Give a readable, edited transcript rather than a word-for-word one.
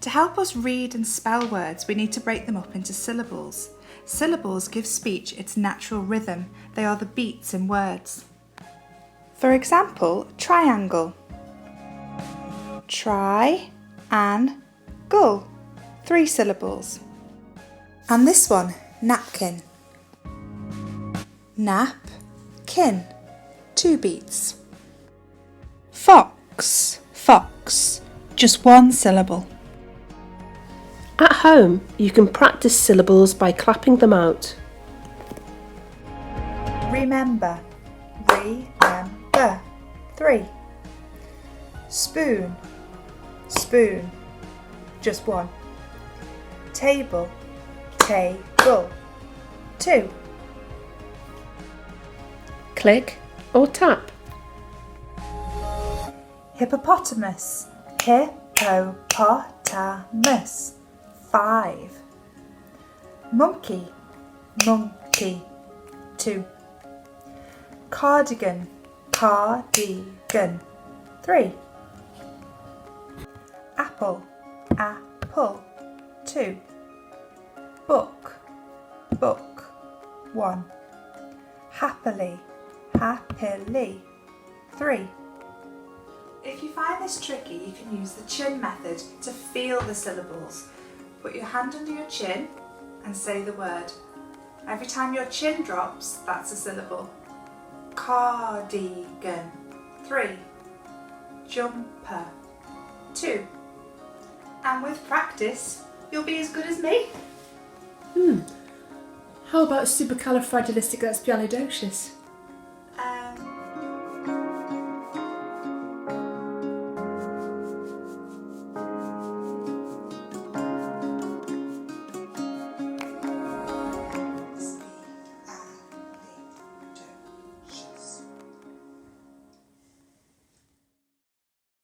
To help us read and spell words, we need to break them up into syllables. Syllables give speech its natural rhythm. They are the beats in words. For example, triangle. Try and gull. 3 syllables. And this one, napkin. Nap, kin. 2 beats. Fox, fox. Just 1 syllable. At home, you can practice syllables by clapping them out. Remember, remember. 3. Spoon, spoon. Just 1. Table, table. 2. Click or tap. Hippopotamus, hippopotamus. 5. Monkey, monkey. 2. Cardigan, cardigan. 3. Apple, apple. 2. Book, book. 1. Happily, happily. 3. If you find this tricky, you can use the chin method to feel the syllables. Put your hand under your chin and say the word. Every time your chin drops, that's a syllable. Cardigan. 3. Jumper. 2. And with practice, you'll be as good as me. How about supercalifragilisticexpialidocious?